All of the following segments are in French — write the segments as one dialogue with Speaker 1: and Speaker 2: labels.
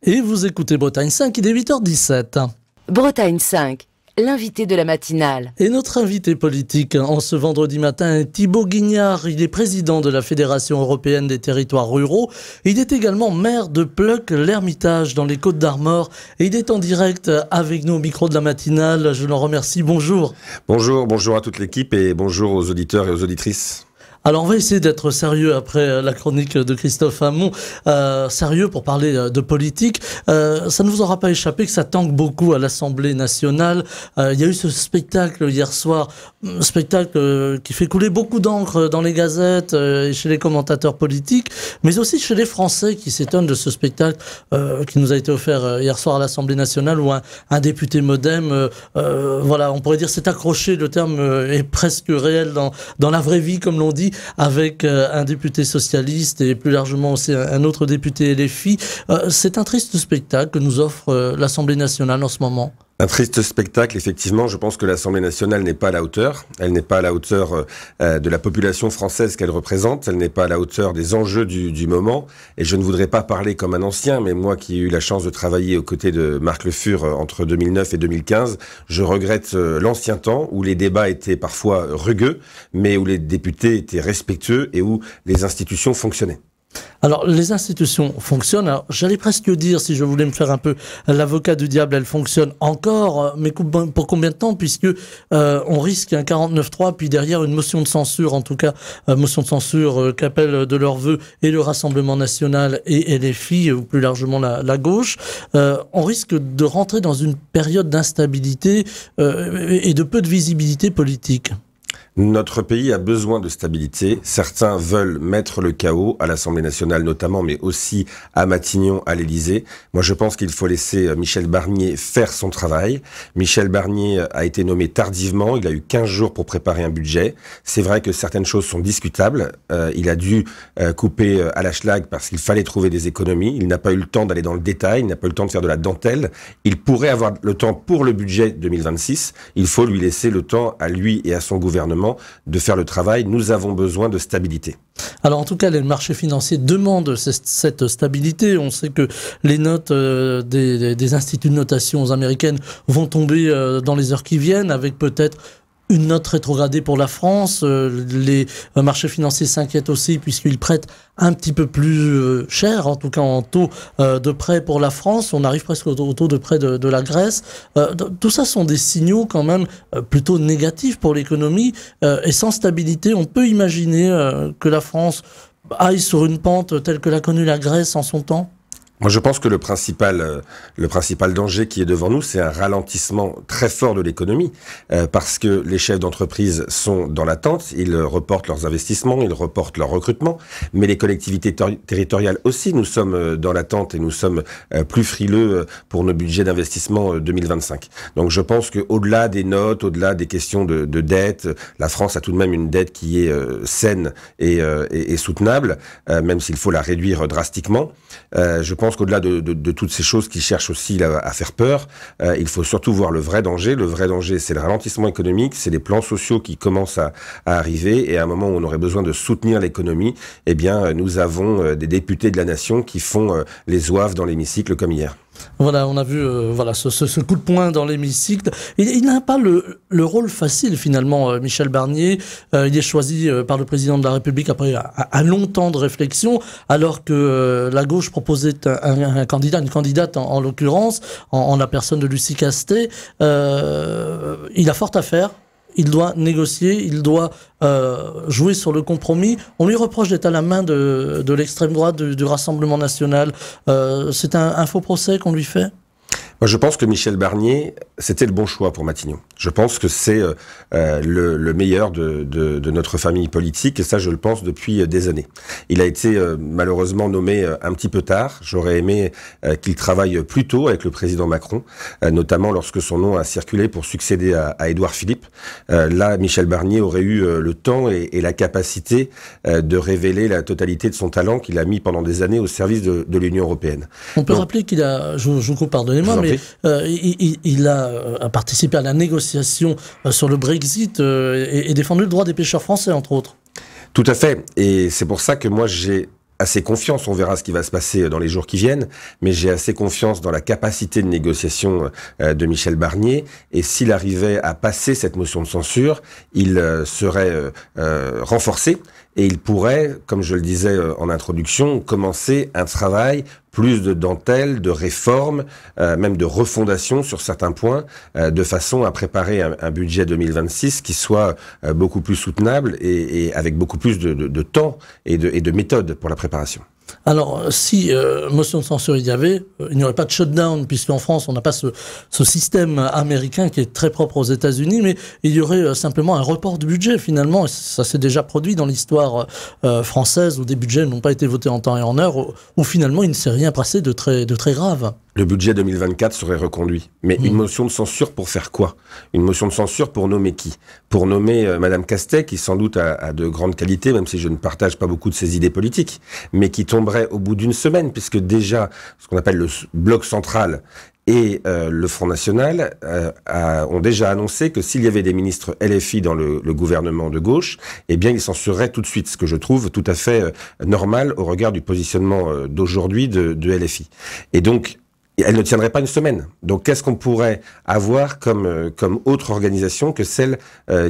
Speaker 1: Et vous écoutez Bretagne 5, il est 8h17.
Speaker 2: Bretagne 5, l'invité de la matinale.
Speaker 1: Et notre invité politique en ce vendredi matin est Thibaut Guignard. Il est président de la Fédération européenne des territoires ruraux. Il est également maire de Pleuc-l'Hermitage dans les Côtes-d'Armor. Et il est en direct avec nous au micro de la matinale. Je l'en remercie. Bonjour.
Speaker 3: Bonjour à toute l'équipe et bonjour aux auditeurs et aux auditrices.
Speaker 1: Alors on va essayer d'être sérieux après la chronique de Christophe Hamon, sérieux pour parler de politique. Ça ne vous aura pas échappé que ça tangue beaucoup à l'Assemblée nationale. Il y a eu ce spectacle hier soir, spectacle qui fait couler beaucoup d'encre dans les gazettes et chez les commentateurs politiques, mais aussi chez les Français qui s'étonnent de ce spectacle qui nous a été offert hier soir à l'Assemblée nationale où un député MoDem, voilà, on pourrait dire s'est accroché, le terme est presque réel dans la vraie vie comme l'on dit, avec un député socialiste et plus largement aussi un autre député LFI. C'est un triste spectacle que nous offre l'Assemblée nationale en ce moment.
Speaker 3: Un triste spectacle, effectivement. Je pense que l'Assemblée nationale n'est pas à la hauteur. Elle n'est pas à la hauteur de la population française qu'elle représente. Elle n'est pas à la hauteur des enjeux du moment. Et je ne voudrais pas parler comme un ancien, mais moi qui ai eu la chance de travailler aux côtés de Marc Le Fur entre 2009 et 2015, je regrette l'ancien temps où les débats étaient parfois rugueux, mais où les députés étaient respectueux et où les institutions fonctionnaient.
Speaker 1: Alors, les institutions fonctionnent. Alors, j'allais presque dire, si je voulais me faire un peu l'avocat du diable, elles fonctionnent encore, mais pour combien de temps? Puisque on risque un 49-3, puis derrière une motion de censure, en tout cas, motion de censure qu'appellent de leur vœu et le Rassemblement national et LFI, ou plus largement la gauche. On risque de rentrer dans une période d'instabilité et de peu de visibilité politique.
Speaker 3: Notre pays a besoin de stabilité. Certains veulent mettre le chaos à l'Assemblée nationale notamment, mais aussi à Matignon, à l'Élysée. Moi, je pense qu'il faut laisser Michel Barnier faire son travail. Michel Barnier a été nommé tardivement. Il a eu 15 jours pour préparer un budget. C'est vrai que certaines choses sont discutables. Il a dû couper à la schlag parce qu'il fallait trouver des économies. Il n'a pas eu le temps d'aller dans le détail. Il n'a pas eu le temps de faire de la dentelle. Il pourrait avoir le temps pour le budget 2026. Il faut lui laisser le temps à lui et à son gouvernement de faire le travail. Nous avons besoin de stabilité.
Speaker 1: Alors en tout cas, les marchés financiers demandent cette stabilité. On sait que les notes des instituts de notation américaines vont tomber dans les heures qui viennent, avec peut-être une note rétrogradée pour la France. Les marchés financiers s'inquiètent aussi puisqu'ils prêtent un petit peu plus cher, en tout cas en taux de prêt pour la France. On arrive presque au taux de prêt de la Grèce. Tout ça sont des signaux quand même plutôt négatifs pour l'économie. Et sans stabilité, on peut imaginer que la France aille sur une pente telle que l'a connue la Grèce en son temps.
Speaker 3: Moi, je pense que le principal danger qui est devant nous, c'est un ralentissement très fort de l'économie, parce que les chefs d'entreprise sont dans l'attente, ils reportent leurs investissements, ils reportent leur recrutement, mais les collectivités territoriales aussi, nous sommes dans l'attente et nous sommes plus frileux pour nos budgets d'investissement 2025. Donc, je pense que au-delà des notes, au-delà des questions de dette, la France a tout de même une dette qui est saine et soutenable, même s'il faut la réduire drastiquement. Je pense qu'au-delà de toutes ces choses qui cherchent aussi à faire peur, il faut surtout voir le vrai danger. Le vrai danger, c'est le ralentissement économique, c'est les plans sociaux qui commencent à arriver. Et à un moment où on aurait besoin de soutenir l'économie, eh bien, nous avons des députés de la nation qui font les zouaves dans l'hémicycle comme hier.
Speaker 1: Voilà, on a vu voilà, ce coup de poing dans l'hémicycle. Il n'a pas le rôle facile finalement, Michel Barnier. Il est choisi par le président de la République après un long temps de réflexion, alors que la gauche proposait un candidat, une candidate en l'occurrence, en la personne de Lucie Castet. Il a fort à faire. Il doit négocier, il doit jouer sur le compromis. On lui reproche d'être à la main de l'extrême droite du Rassemblement national. C'est un faux procès qu'on lui fait ?
Speaker 3: Moi, je pense que Michel Barnier, c'était le bon choix pour Matignon. Je pense que c'est le meilleur de notre famille politique, et ça, je le pense depuis des années. Il a été malheureusement nommé un petit peu tard. J'aurais aimé qu'il travaille plus tôt avec le président Macron, notamment lorsque son nom a circulé pour succéder à Édouard Philippe. Là, Michel Barnier aurait eu le temps et la capacité de révéler la totalité de son talent qu'il a mis pendant des années au service de l'Union européenne.
Speaker 1: On peut rappeler qu'il a, je vous coupe, pardonnez-moi, mais il a participé à la négociation sur le Brexit et défendu le droit des pêcheurs français, entre autres.
Speaker 3: Tout à fait. Et c'est pour ça que moi, j'ai assez confiance, on verra ce qui va se passer dans les jours qui viennent, mais j'ai assez confiance dans la capacité de négociation de Michel Barnier, et s'il arrivait à passer cette motion de censure, il serait renforcé, et il pourrait, comme je le disais en introduction, commencer un travail plus de dentelle, de réforme, même de refondation sur certains points, de façon à préparer un budget 2026 qui soit beaucoup plus soutenable et avec beaucoup plus de temps et de méthode pour la préparation.
Speaker 1: Alors, si motion de censure il y avait, il n'y aurait pas de shutdown, puisqu'en France, on n'a pas ce système américain qui est très propre aux États-Unis, mais il y aurait simplement un report du budget, finalement. Et ça s'est déjà produit dans l'histoire française, où des budgets n'ont pas été votés en temps et en heure, où finalement, il ne s'est rien passé de très grave.
Speaker 3: Le budget 2024 serait reconduit. Mais une motion de censure pour faire quoi? Une motion de censure pour nommer qui? Pour nommer Madame Castex, qui sans doute a de grandes qualités, même si je ne partage pas beaucoup de ses idées politiques, mais qui tomberait au bout d'une semaine, puisque déjà, ce qu'on appelle le bloc central et le Front National ont déjà annoncé que s'il y avait des ministres LFI dans le gouvernement de gauche, eh bien, ils censureraient tout de suite, ce que je trouve tout à fait normal au regard du positionnement d'aujourd'hui de LFI. Et donc, elle ne tiendrait pas une semaine. Donc, qu'est-ce qu'on pourrait avoir comme autre organisation que celle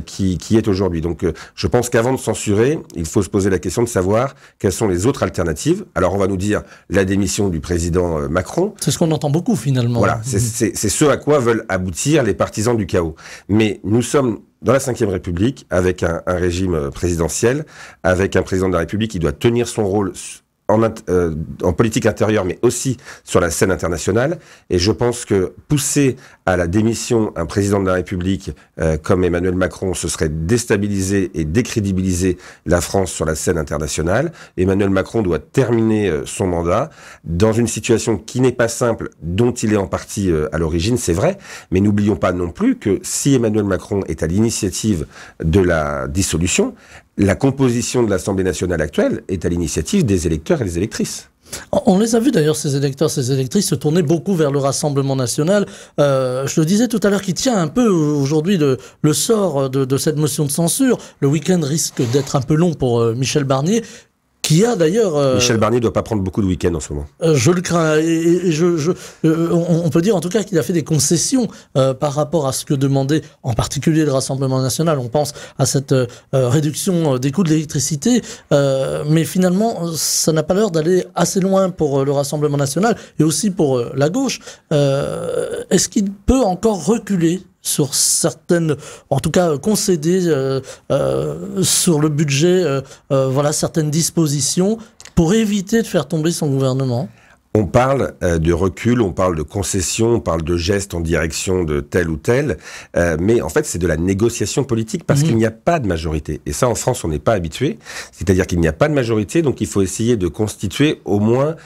Speaker 3: qui est aujourd'hui? Donc, je pense qu'avant de censurer, il faut se poser la question de savoir quelles sont les autres alternatives. Alors, on va nous dire la démission du président Macron.
Speaker 1: C'est ce qu'on entend beaucoup, finalement.
Speaker 3: Voilà, c'est ce à quoi veulent aboutir les partisans du chaos. Mais nous sommes dans la Ve République, avec un régime présidentiel, avec un président de la République qui doit tenir son rôle en politique intérieure, mais aussi sur la scène internationale. Et je pense que pousser à la démission un président de la République comme Emmanuel Macron, ce serait déstabiliser et décrédibiliser la France sur la scène internationale. Emmanuel Macron doit terminer son mandat dans une situation qui n'est pas simple, dont il est en partie à l'origine, c'est vrai. Mais n'oublions pas non plus que si Emmanuel Macron est à l'initiative de la dissolution, la composition de l'Assemblée nationale actuelle est à l'initiative des électeurs et des électrices.
Speaker 1: On les a vus d'ailleurs, ces électeurs, ces électrices, se tourner beaucoup vers le Rassemblement national. Je le disais tout à l'heure, qui tient un peu aujourd'hui le sort de cette motion de censure. Le week-end risque d'être un peu long pour Michel Barnier. Qui a d'ailleurs...
Speaker 3: Michel Barnier ne doit pas prendre beaucoup de week-ends en ce moment.
Speaker 1: Je le crains. Et on peut dire en tout cas qu'il a fait des concessions par rapport à ce que demandait en particulier le Rassemblement national. On pense à cette réduction des coûts de l'électricité. Mais finalement, ça n'a pas l'air d'aller assez loin pour le Rassemblement national et aussi pour la gauche. Est-ce qu'il peut encore reculer sur certaines, en tout cas concéder sur le budget, voilà, certaines dispositions pour éviter de faire tomber son gouvernement?
Speaker 3: On parle de recul, on parle de concession, on parle de gestes en direction de tel ou tel, mais en fait c'est de la négociation politique parce qu'il n'y a pas de majorité. Et ça en France on n'est pas habitué, c'est-à-dire qu'il n'y a pas de majorité, donc il faut essayer de constituer au moins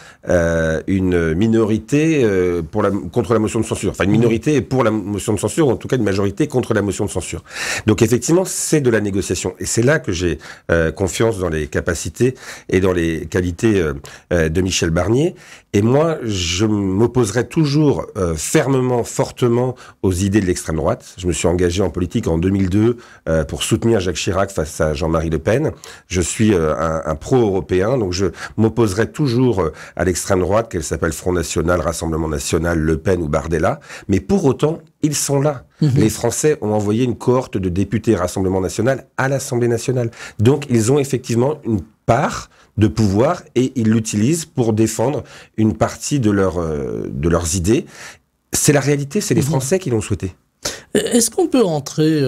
Speaker 3: une minorité contre la motion de censure. Enfin une minorité pour la motion de censure, ou en tout cas une majorité contre la motion de censure. Donc effectivement c'est de la négociation. Et c'est là que j'ai confiance dans les capacités et dans les qualités de Michel Barnier. Et moi, je m'opposerai toujours fermement, fortement aux idées de l'extrême droite. Je me suis engagé en politique en 2002 pour soutenir Jacques Chirac face à Jean-Marie Le Pen. Je suis un pro-européen, donc je m'opposerai toujours à l'extrême droite, qu'elle s'appelle Front National, Rassemblement National, Le Pen ou Bardella. Mais pour autant, ils sont là. Les Français ont envoyé une cohorte de députés Rassemblement National à l'Assemblée nationale. Donc, ils ont effectivement une part de pouvoir et ils l'utilisent pour défendre une partie de leurs idées. C'est la réalité, c'est les Français qui l'ont souhaité.
Speaker 1: Est-ce qu'on peut rentrer,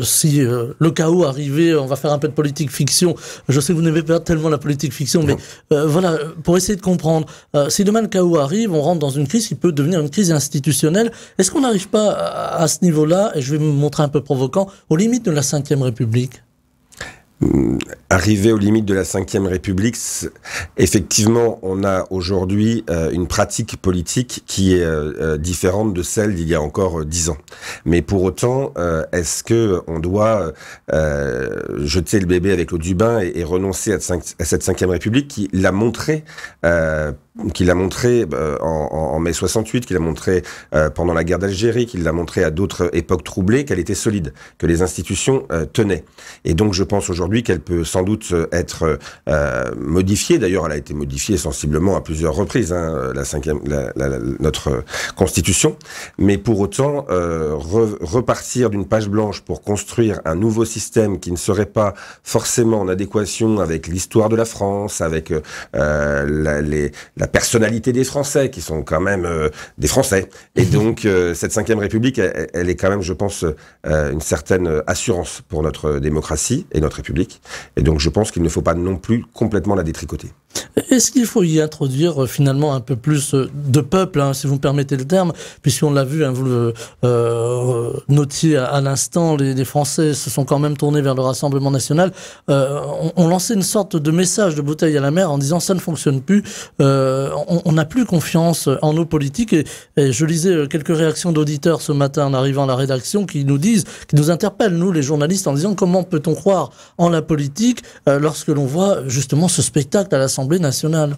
Speaker 1: si le chaos arrivait, on va faire un peu de politique fiction, je sais que vous n'aimez pas tellement la politique fiction, mais voilà, pour essayer de comprendre, si demain le chaos arrive, on rentre dans une crise qui peut devenir une crise institutionnelle, est-ce qu'on n'arrive pas à ce niveau-là, et je vais me montrer un peu provocant, aux limites de la Ve République ?
Speaker 3: Arrivé aux limites de la Ve République, effectivement, on a aujourd'hui une pratique politique qui est différente de celle d'il y a encore 10 ans. Mais pour autant, est-ce que on doit jeter le bébé avec l'eau du bain et renoncer à cette Ve République qui l'a montré montré en mai 68, qu'il a montré pendant la guerre d'Algérie, qu'il l'a montré à d'autres époques troublées, qu'elle était solide, que les institutions tenaient. Et donc je pense aujourd'hui qu'elle peut sans doute être modifiée. D'ailleurs, elle a été modifiée sensiblement à plusieurs reprises, hein, notre Constitution. Mais pour autant, repartir d'une page blanche pour construire un nouveau système qui ne serait pas forcément en adéquation avec l'histoire de la France, avec la personnalité des Français, qui sont quand même des Français. Et donc, cette Ve République, elle est quand même, je pense, une certaine assurance pour notre démocratie et notre République. Et donc, je pense qu'il ne faut pas non plus complètement la détricoter.
Speaker 1: Est-ce qu'il faut y introduire finalement un peu plus de peuple, hein, si vous me permettez le terme, puisqu'on l'a vu, hein, vous le notiez à l'instant, les Français se sont quand même tournés vers le Rassemblement national, on lançait une sorte de message de bouteille à la mer en disant ça ne fonctionne plus, on n'a plus confiance en nos politiques, et je lisais quelques réactions d'auditeurs ce matin en arrivant à la rédaction qui nous interpellent, nous les journalistes, en disant comment peut-on croire en la politique lorsque l'on voit justement ce spectacle à l'Assemblée nationale.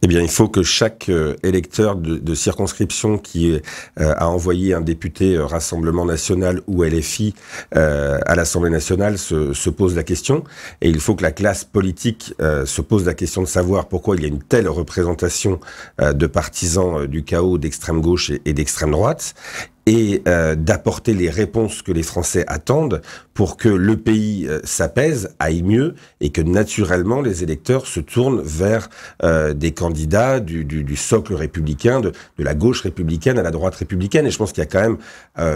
Speaker 3: Eh bien, il faut que chaque électeur de circonscription qui a envoyé un député Rassemblement national ou LFI à l'Assemblée nationale se pose la question. Et il faut que la classe politique se pose la question de savoir pourquoi il y a une telle représentation de partisans du chaos d'extrême gauche et d'extrême droite. Et d'apporter les réponses que les Français attendent pour que le pays s'apaise, aille mieux, et que naturellement les électeurs se tournent vers des candidats du socle républicain, de la gauche républicaine à la droite républicaine. Et je pense qu'il y a quand même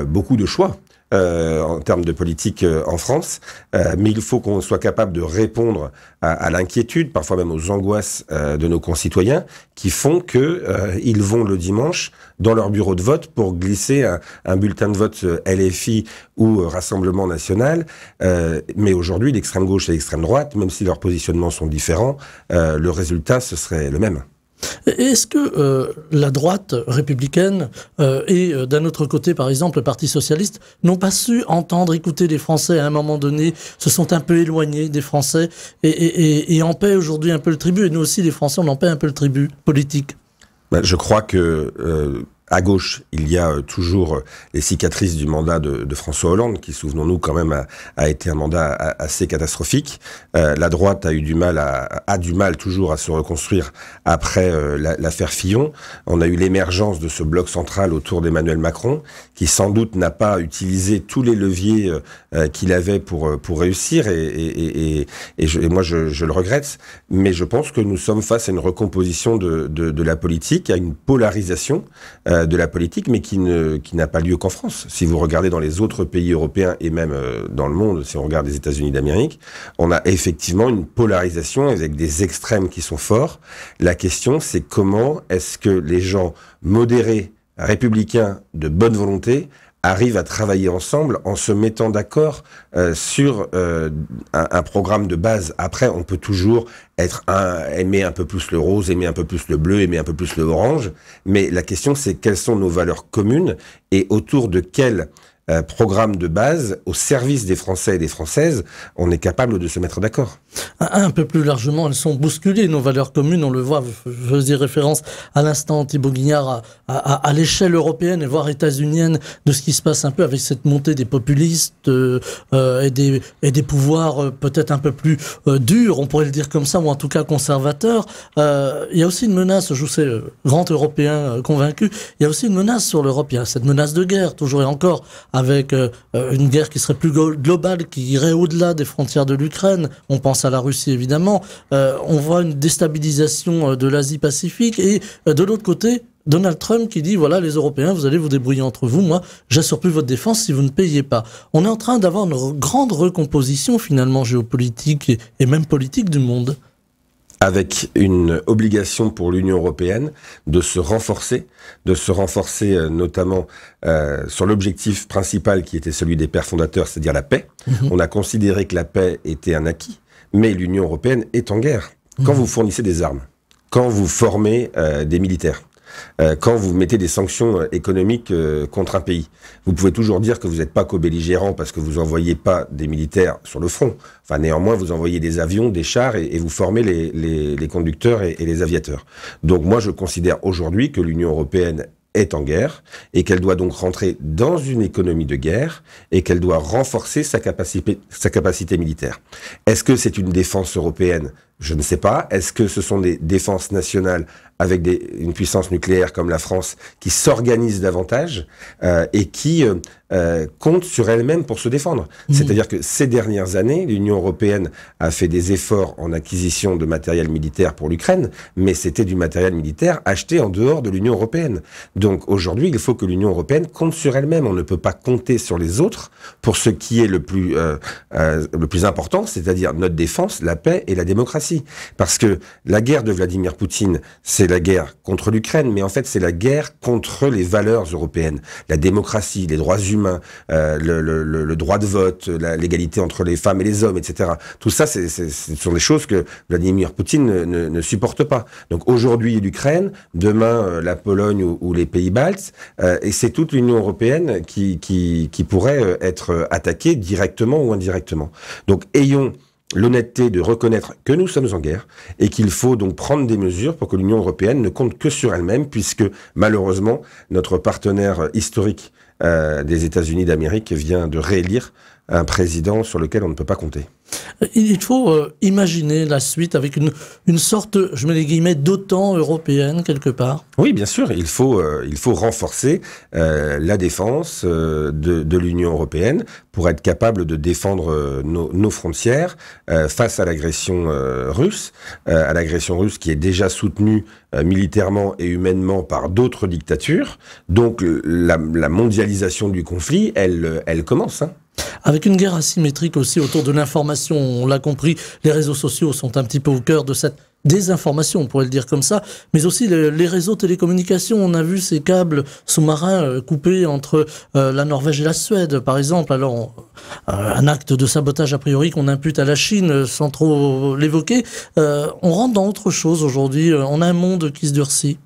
Speaker 3: beaucoup de choix en termes de politique en France, mais il faut qu'on soit capable de répondre à l'inquiétude, parfois même aux angoisses de nos concitoyens, qui font que ils vont le dimanche dans leur bureau de vote pour glisser un bulletin de vote LFI ou Rassemblement national. Mais aujourd'hui, l'extrême gauche et l'extrême droite, même si leurs positionnements sont différents, le résultat, ce serait le même.
Speaker 1: Est-ce que la droite républicaine et d'un autre côté, par exemple, le Parti socialiste, n'ont pas su entendre, écouter les Français à un moment donné, se sont un peu éloignés des Français et en paient aujourd'hui un peu le tribut, et nous aussi les Français on en paie un peu le tribut politique? Je
Speaker 3: crois que à gauche, il y a toujours les cicatrices du mandat de François Hollande, qui, souvenons-nous, quand même, a été un mandat assez catastrophique. La droite a du mal toujours à se reconstruire après l'affaire Fillon. On a eu l'émergence de ce bloc central autour d'Emmanuel Macron, qui sans doute n'a pas utilisé tous les leviers qu'il avait pour réussir, et moi je le regrette. Mais je pense que nous sommes face à une recomposition de la politique, à une polarisation de la politique, mais qui n'a pas lieu qu'en France. Si vous regardez dans les autres pays européens et même dans le monde, si on regarde les États-Unis d'Amérique, on a effectivement une polarisation avec des extrêmes qui sont forts. La question, c'est comment est-ce que les gens modérés, républicains, de bonne volonté, arrivent à travailler ensemble en se mettant d'accord sur un programme de base. Après, on peut toujours aimer un peu plus le rose, aimer un peu plus le bleu, aimer un peu plus le orange. Mais la question, c'est quelles sont nos valeurs communes et autour de quel programme de base, au service des Français et des Françaises, on est capable de se mettre d'accord.
Speaker 1: Un peu plus largement, elles sont bousculées, nos valeurs communes, on le voit, je faisais référence à l'instant, Thibaut Guignard, à l'échelle européenne et voire états-unienne, de ce qui se passe un peu avec cette montée des populistes et des pouvoirs peut-être un peu plus durs, on pourrait le dire comme ça, ou en tout cas conservateurs. Il y a aussi une menace, je vous sais, grand Européen convaincu, il y a aussi une menace sur l'Europe, il y a cette menace de guerre, toujours et encore, avec une guerre qui serait plus globale, qui irait au-delà des frontières de l'Ukraine. On pense à la Russie, évidemment. On voit une déstabilisation de l'Asie-Pacifique. Et de l'autre côté, Donald Trump qui dit, voilà, les Européens, vous allez vous débrouiller entre vous. Moi, j'assure plus votre défense si vous ne payez pas. On est en train d'avoir une grande recomposition, finalement, géopolitique et même politique du monde.
Speaker 3: Avec une obligation pour l'Union européenne de se renforcer notamment sur l'objectif principal qui était celui des pères fondateurs, c'est-à-dire la paix. On a considéré que la paix était un acquis, mais l'Union européenne est en guerre. Quand vous fournissez des armes, quand vous formez des militaires, Quand vous mettez des sanctions économiques contre un pays, vous pouvez toujours dire que vous n'êtes pas co-belligérant parce que vous envoyez pas des militaires sur le front. Enfin, néanmoins, vous envoyez des avions, des chars et vous formez les conducteurs et les aviateurs. Donc moi, je considère aujourd'hui que l'Union européenne est en guerre et qu'elle doit donc rentrer dans une économie de guerre et qu'elle doit renforcer sa capacité militaire. Est-ce que c'est une défense européenne ? Je ne sais pas. Est-ce que ce sont des défenses nationales avec une puissance nucléaire comme la France qui s'organisent davantage et qui comptent sur elle-même pour se défendre? C'est-à-dire que ces dernières années, l'Union européenne a fait des efforts en acquisition de matériel militaire pour l'Ukraine, mais c'était du matériel militaire acheté en dehors de l'Union européenne. Donc aujourd'hui, il faut que l'Union européenne compte sur elle-même. On ne peut pas compter sur les autres pour ce qui est le plus important, c'est-à-dire notre défense, la paix et la démocratie. Parce que la guerre de Vladimir Poutine, c'est la guerre contre l'Ukraine, mais en fait c'est la guerre contre les valeurs européennes. La démocratie, les droits humains, le droit de vote, l'égalité entre les femmes et les hommes, etc. Tout ça, ce sont des choses que Vladimir Poutine ne supporte pas. Donc aujourd'hui l'Ukraine, demain la Pologne ou les pays baltes, et c'est toute l'Union européenne qui pourrait être attaquée directement ou indirectement. Donc ayons l'honnêteté de reconnaître que nous sommes en guerre et qu'il faut donc prendre des mesures pour que l'Union européenne ne compte que sur elle-même, puisque malheureusement notre partenaire historique des États-Unis d'Amérique vient de réélire un président sur lequel on ne peut pas compter.
Speaker 1: Il faut imaginer la suite avec une sorte, je mets les guillemets, d'OTAN européenne quelque part.
Speaker 3: Oui, bien sûr, il faut renforcer la défense de l'Union européenne pour être capable de défendre nos frontières face à l'agression russe, qui est déjà soutenue militairement et humainement par d'autres dictatures. Donc la mondialisation du conflit, elle commence, hein.
Speaker 1: Avec une guerre asymétrique aussi autour de l'information, on l'a compris, les réseaux sociaux sont un petit peu au cœur de cette désinformation, on pourrait le dire comme ça, mais aussi les réseaux télécommunications. On a vu ces câbles sous-marins coupés entre la Norvège et la Suède, par exemple. Alors, un acte de sabotage a priori qu'on impute à la Chine, sans trop l'évoquer. On rentre dans autre chose aujourd'hui, on a un monde qui se durcit.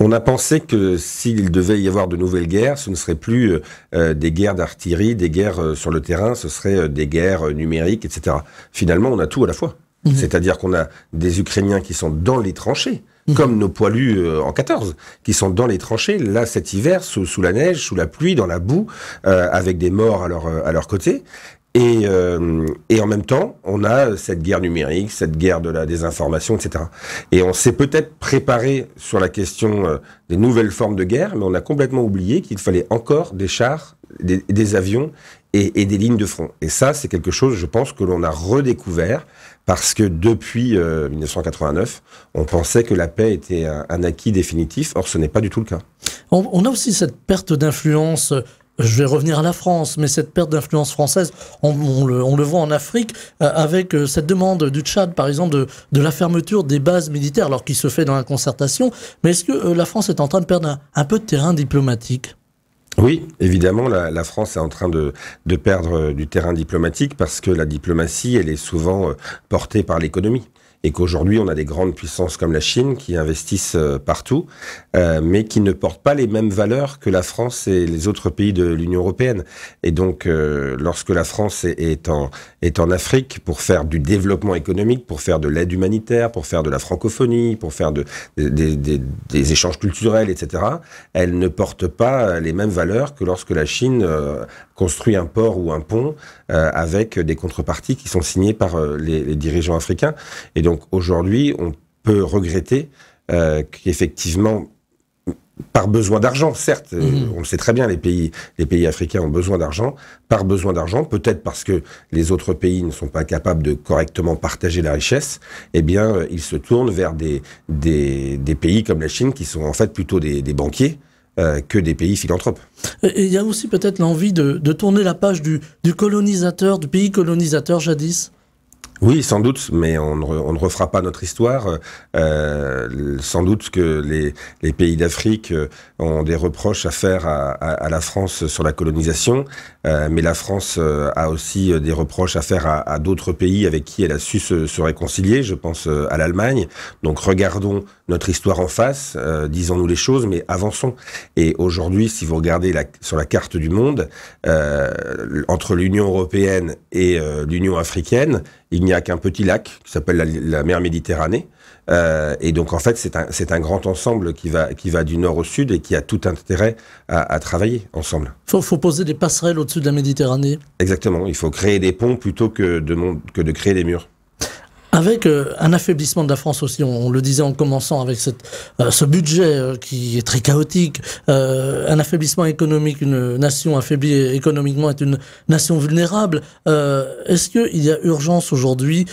Speaker 3: On a pensé que s'il devait y avoir de nouvelles guerres, ce ne serait plus des guerres d'artillerie, des guerres sur le terrain, ce serait des guerres numériques, etc. Finalement, on a tout à la fois. C'est-à-dire qu'on a des Ukrainiens qui sont dans les tranchées, comme nos poilus en 14, qui sont dans les tranchées, là, cet hiver, sous la neige, sous la pluie, dans la boue, avec des morts à leur côté. Et en même temps, on a cette guerre numérique, cette guerre de la désinformation, etc. Et on s'est peut-être préparé sur la question des nouvelles formes de guerre, mais on a complètement oublié qu'il fallait encore des chars, des avions et des lignes de front. Et ça, c'est quelque chose, je pense, que l'on a redécouvert parce que depuis 1989, on pensait que la paix était un acquis définitif. Or, ce n'est pas du tout le cas.
Speaker 1: On a aussi cette perte d'influence. Je vais revenir à la France, mais cette perte d'influence française, on le voit en Afrique, avec cette demande du Tchad, par exemple, de la fermeture des bases militaires, alors qu'il se fait dans la concertation. Mais est-ce que la France est en train de perdre un peu de terrain diplomatique ?
Speaker 3: Oui, évidemment, la France est en train de perdre du terrain diplomatique parce que la diplomatie, elle est souvent portée par l'économie. Et qu'aujourd'hui, on a des grandes puissances comme la Chine qui investissent partout, mais qui ne portent pas les mêmes valeurs que la France et les autres pays de l'Union européenne. Et donc, lorsque la France est en Afrique pour faire du développement économique, pour faire de l'aide humanitaire, pour faire de la francophonie, pour faire des échanges culturels, etc., elle ne porte pas les mêmes valeurs que lorsque la Chine construit un port ou un pont avec des contreparties qui sont signées par les dirigeants africains. Et donc aujourd'hui, on peut regretter qu'effectivement, par besoin d'argent, certes, on le sait très bien, les pays africains ont besoin d'argent, par besoin d'argent, peut-être parce que les autres pays ne sont pas capables de correctement partager la richesse, eh bien, ils se tournent vers des pays comme la Chine qui sont en fait plutôt des banquiers, que des pays philanthropes.
Speaker 1: Et il y a aussi peut-être l'envie de tourner la page du colonisateur, du pays colonisateur jadis.
Speaker 3: Oui, sans doute, mais on ne refera pas notre histoire. Sans doute que les pays d'Afrique ont des reproches à faire à la France sur la colonisation, mais la France a aussi des reproches à faire à d'autres pays avec qui elle a su se réconcilier. Je pense à l'Allemagne. Donc regardons notre histoire en face, disons-nous les choses, mais avançons. Et aujourd'hui, si vous regardez sur la carte du monde, entre l'Union européenne et l'Union africaine, il n'y a qu'un petit lac qui s'appelle la mer Méditerranée. Et donc, en fait, c'est un grand ensemble qui va du nord au sud et qui a tout intérêt à travailler ensemble.
Speaker 1: Faut poser des passerelles au-dessus de la Méditerranée.
Speaker 3: Exactement. Il faut créer des ponts plutôt que de créer des murs.
Speaker 1: Avec un affaiblissement de la France aussi, on le disait en commençant avec ce budget qui est très chaotique, un affaiblissement économique, une nation affaiblie économiquement est une nation vulnérable. Est-ce qu'il y a urgence aujourd'hui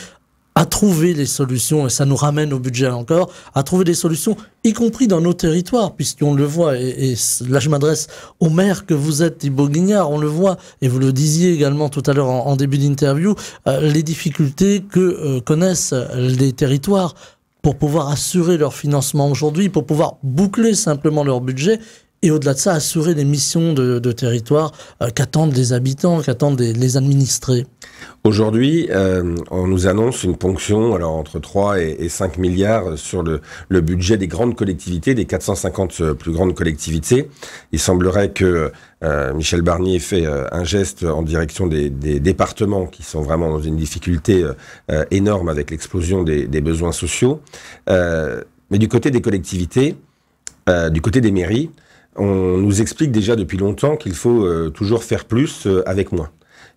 Speaker 1: à trouver les solutions, et ça nous ramène au budget encore, à trouver des solutions, y compris dans nos territoires, puisqu'on le voit, et là je m'adresse au maire que vous êtes, Thibaut Guignard, on le voit, et vous le disiez également tout à l'heure en début d'interview, les difficultés que connaissent les territoires pour pouvoir assurer leur financement aujourd'hui, pour pouvoir boucler simplement leur budget, et au-delà de ça, assurer les missions de territoire qu'attendent les habitants, qu'attendent les administrés.
Speaker 3: Aujourd'hui, on nous annonce une ponction entre 3 et 5 milliards sur le budget des grandes collectivités, des 450 plus grandes collectivités. Il semblerait que Michel Barnier fait un geste en direction des départements qui sont vraiment dans une difficulté énorme avec l'explosion des besoins sociaux. Mais du côté des collectivités, du côté des mairies, on nous explique déjà depuis longtemps qu'il faut toujours faire plus avec moins.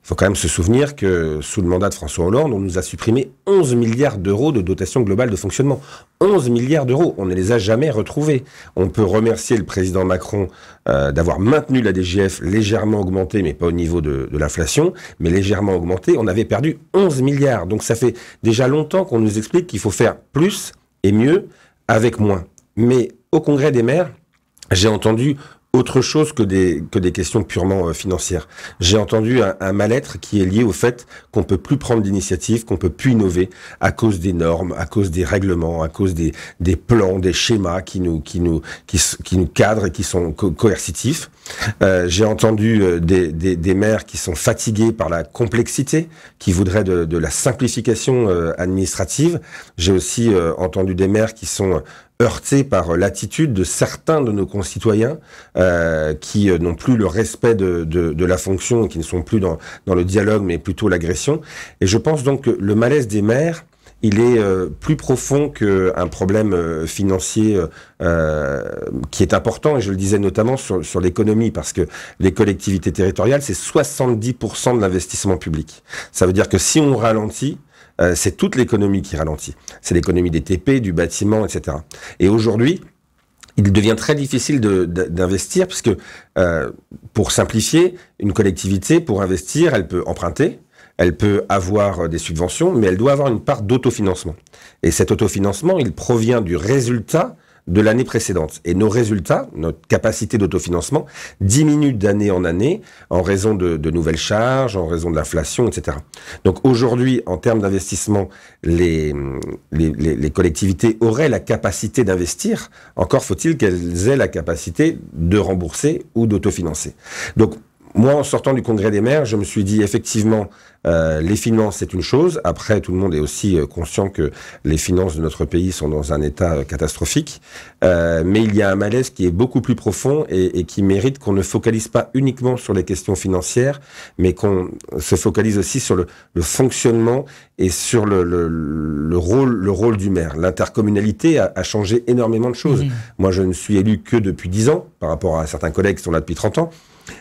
Speaker 3: Il faut quand même se souvenir que sous le mandat de François Hollande, on nous a supprimé 11 milliards d'euros de dotation globale de fonctionnement. 11 milliards d'euros, on ne les a jamais retrouvés. On peut remercier le président Macron d'avoir maintenu la DGF légèrement augmentée, mais pas au niveau de l'inflation, mais légèrement augmentée. On avait perdu 11 milliards. Donc ça fait déjà longtemps qu'on nous explique qu'il faut faire plus et mieux avec moins. Mais au Congrès des maires, j'ai entendu autre chose que des questions purement financières. J'ai entendu un mal-être qui est lié au fait qu'on peut plus prendre d'initiative, qu'on peut plus innover à cause des normes, à cause des règlements, à cause des plans, des schémas qui nous cadrent et qui sont coercitifs. J'ai entendu des maires qui sont fatigués par la complexité, qui voudraient de la simplification administrative. J'ai aussi entendu des maires qui sont heurtés par l'attitude de certains de nos concitoyens qui n'ont plus le respect de la fonction, qui ne sont plus dans le dialogue, mais plutôt l'agression. Et je pense donc que le malaise des maires, il est plus profond qu'un problème financier qui est important, et je le disais notamment sur l'économie, parce que les collectivités territoriales, c'est 70% de l'investissement public. Ça veut dire que si on ralentit, c'est toute l'économie qui ralentit. C'est l'économie des TP, du bâtiment, etc. Et aujourd'hui, il devient très difficile d'investir, puisque, pour simplifier, une collectivité, pour investir, elle peut emprunter, elle peut avoir des subventions, mais elle doit avoir une part d'autofinancement. Et cet autofinancement, il provient du résultat de l'année précédente. Et nos résultats, notre capacité d'autofinancement, diminue d'année en année en raison de nouvelles charges, en raison de l'inflation, etc. Donc aujourd'hui, en termes d'investissement, les collectivités auraient la capacité d'investir. Encore faut-il qu'elles aient la capacité de rembourser ou d'autofinancer. Donc, moi, en sortant du Congrès des maires, je me suis dit, effectivement, les finances, c'est une chose. Après, tout le monde est aussi conscient que les finances de notre pays sont dans un état catastrophique. Mais il y a un malaise qui est beaucoup plus profond et qui mérite qu'on ne focalise pas uniquement sur les questions financières, mais qu'on se focalise aussi sur le fonctionnement et sur le rôle du maire. L'intercommunalité a changé énormément de choses. Moi, je ne suis élu que depuis 10 ans, par rapport à certains collègues qui sont là depuis 30 ans.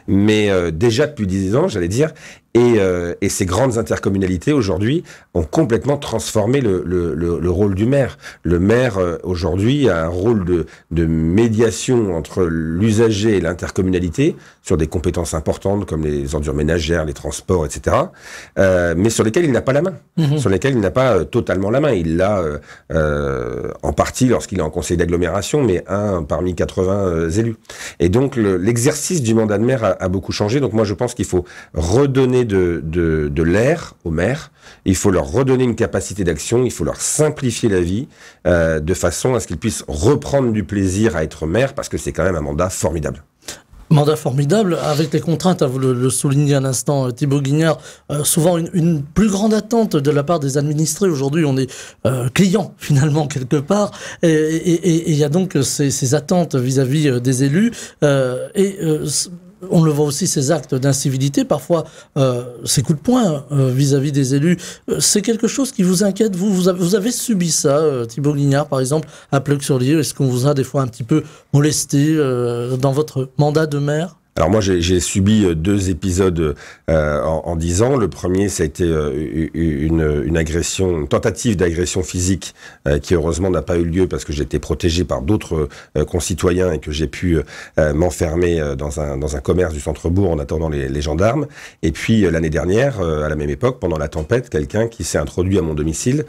Speaker 3: Mais déjà depuis 10 ans, j'allais dire, et ces grandes intercommunalités aujourd'hui ont complètement transformé le rôle du maire. Le maire aujourd'hui a un rôle de médiation entre l'usager et l'intercommunalité sur des compétences importantes comme les ordures ménagères, les transports, etc. Mais sur lesquelles il n'a pas la main, sur lesquelles il n'a pas totalement la main. Il l'a en partie lorsqu'il est en conseil d'agglomération, mais un parmi 80 élus. Et donc l'exercice du mandat de maire a beaucoup changé. Donc moi je pense qu'il faut redonner redonner de l'air aux maires, il faut leur redonner une capacité d'action, il faut leur simplifier la vie, de façon à ce qu'ils puissent reprendre du plaisir à être maire, parce que c'est quand même un mandat formidable.
Speaker 1: Mandat formidable, avec les contraintes, vous le soulignez à l'instant, Thibaut Guignard, souvent une plus grande attente de la part des administrés. Aujourd'hui, on est client, finalement, quelque part, et il y a donc ces attentes vis-à-vis des élus, on le voit aussi, ces actes d'incivilité, parfois ces coups de poing vis-à-vis des élus. C'est quelque chose qui vous inquiète, vous avez subi ça, Thibaut Guignard, par exemple, à Pleuc-sur-Lieu. Est-ce qu'on vous a des fois un petit peu molesté dans votre mandat de maire ?
Speaker 3: Alors moi, j'ai subi 2 épisodes en 10 ans. Le premier, ça a été une agression, une tentative d'agression physique qui heureusement n'a pas eu lieu parce que j'ai été protégé par d'autres concitoyens et que j'ai pu m'enfermer dans un commerce du centre-bourg en attendant les gendarmes. Et puis l'année dernière, à la même époque, pendant la tempête, quelqu'un qui s'est introduit à mon domicile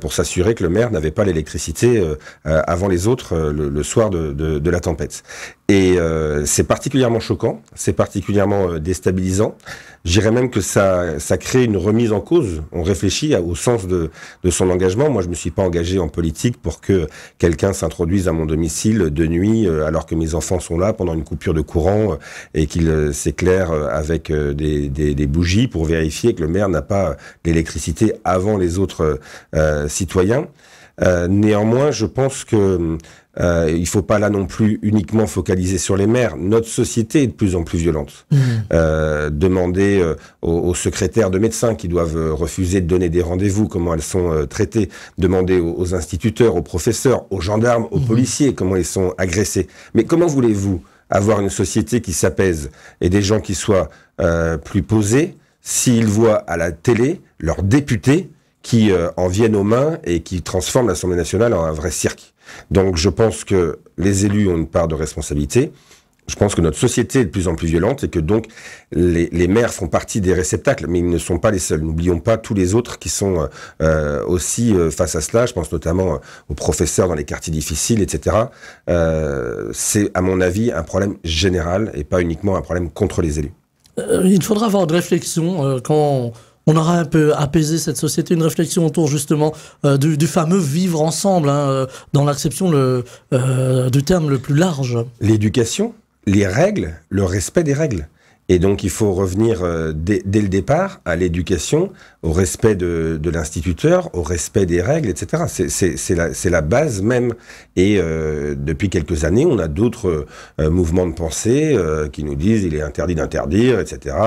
Speaker 3: pour s'assurer que le maire n'avait pas l'électricité avant les autres le soir de la tempête. Et c'est particulièrement choquant, c'est particulièrement déstabilisant. Je dirais même que ça crée une remise en cause. On réfléchit au sens de son engagement. Moi, je me suis pas engagé en politique pour que quelqu'un s'introduise à mon domicile de nuit alors que mes enfants sont là pendant une coupure de courant et qu'il s'éclaire avec des bougies pour vérifier que le maire n'a pas l'électricité avant les autres citoyens. Néanmoins, je pense que il faut pas là non plus uniquement focaliser sur les maires. Notre société est de plus en plus violente. Demandez aux secrétaires de médecins qui doivent refuser de donner des rendez-vous, comment elles sont traitées. Demandez aux instituteurs, aux professeurs, aux gendarmes, aux policiers, comment ils sont agressés. Mais comment voulez-vous avoir une société qui s'apaise et des gens qui soient plus posés s'ils voient à la télé leurs députés qui en viennent aux mains et qui transforment l'Assemblée nationale en un vrai cirque? Donc je pense que les élus ont une part de responsabilité. Je pense que notre société est de plus en plus violente et que donc les maires font partie des réceptacles, mais ils ne sont pas les seuls. N'oublions pas tous les autres qui sont aussi face à cela. Je pense notamment aux professeurs dans les quartiers difficiles, etc. C'est à mon avis un problème général et pas uniquement un problème contre les élus.
Speaker 1: Il faudra avoir une réflexion quand on aura un peu apaisé cette société, une réflexion autour justement du fameux vivre ensemble, dans l'acception du terme le plus large.
Speaker 3: L'éducation, les règles, le respect des règles. Et donc il faut revenir dès le départ à l'éducation, au respect de l'instituteur, au respect des règles, etc. C'est la base même. Et depuis quelques années, on a d'autres mouvements de pensée qui nous disent il est interdit d'interdire, etc.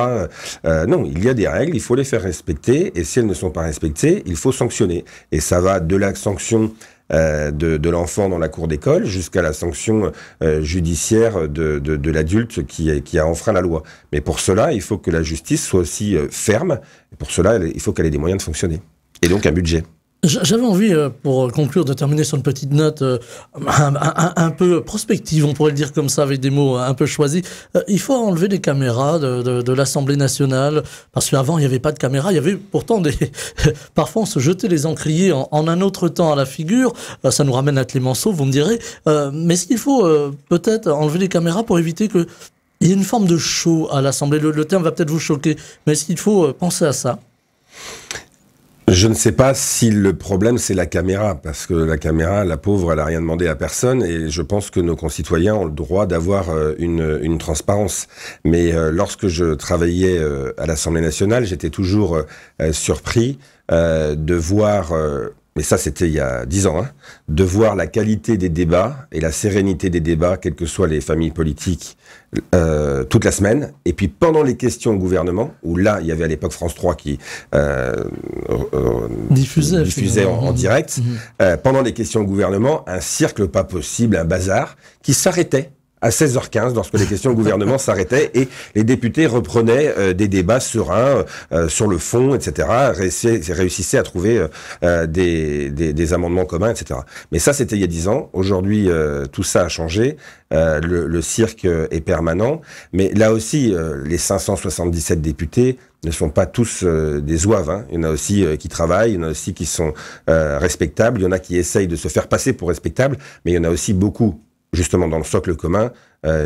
Speaker 3: Non, il y a des règles, il faut les faire respecter. Et si elles ne sont pas respectées, il faut sanctionner. Et ça va de la sanction de l'enfant dans la cour d'école jusqu'à la sanction judiciaire de l'adulte qui a enfreint la loi. Mais pour cela, il faut que la justice soit aussi ferme. Et pour cela, il faut qu'elle ait des moyens de fonctionner. Et donc un budget.
Speaker 1: J'avais envie, pour conclure, de terminer sur une petite note un peu prospective, on pourrait le dire comme ça, avec des mots un peu choisis. Il faut enlever les caméras de l'Assemblée nationale, parce qu'avant, il n'y avait pas de caméras. Il y avait pourtant parfois, on se jetait les encriers en un autre temps à la figure. Ça nous ramène à Clémenceau, vous me direz. Mais est-ce qu'il faut peut-être enlever les caméras pour éviter que il y ait une forme de show à l'Assemblée? Le terme va peut-être vous choquer, mais est-ce qu'il faut penser à ça?
Speaker 3: Je ne sais pas si le problème c'est la caméra, parce que la caméra, la pauvre, elle a rien demandé à personne, et je pense que nos concitoyens ont le droit d'avoir une transparence. Mais lorsque je travaillais à l'Assemblée nationale, j'étais toujours surpris de voir, mais ça c'était il y a 10 ans, de voir la qualité des débats et la sérénité des débats, quelles que soient les familles politiques, toute la semaine. Et puis pendant les questions au gouvernement, où là il y avait à l'époque France 3 qui diffusait en direct, pendant les questions au gouvernement, un cirque pas possible, un bazar, qui s'arrêtait à 16h15 lorsque les questions au gouvernement s'arrêtaient et les députés reprenaient des débats sereins sur le fond, etc., réussissaient à trouver des amendements communs, etc. Mais ça, c'était il y a 10 ans. Aujourd'hui, tout ça a changé. Le cirque est permanent. Mais là aussi, les 577 députés ne sont pas tous des zouaves. Il y en a aussi qui travaillent, il y en a aussi qui sont respectables, il y en a qui essayent de se faire passer pour respectables, mais il y en a aussi beaucoup, justement dans le socle commun,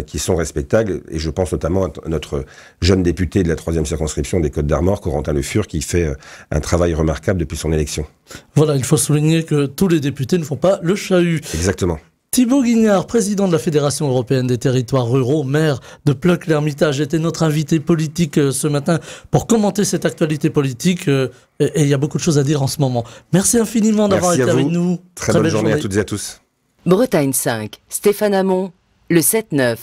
Speaker 3: qui sont respectables. Et je pense notamment à notre jeune député de la 3e circonscription des Côtes-d'Armor, Corentin Le Fur, qui fait un travail remarquable depuis son élection.
Speaker 1: Voilà, il faut souligner que tous les députés ne font pas le chahut.
Speaker 3: Exactement.
Speaker 1: Thibaut Guignard, président de la Fédération européenne des territoires ruraux, maire de Pleuc-l'Hermitage, était notre invité politique ce matin pour commenter cette actualité politique. Et il y a beaucoup de choses à dire en ce moment. Merci infiniment d'avoir été avec nous.
Speaker 3: Très bonne journée à toutes et à tous.
Speaker 2: Bretagne 5, Stéphane Hamon, le 7-9.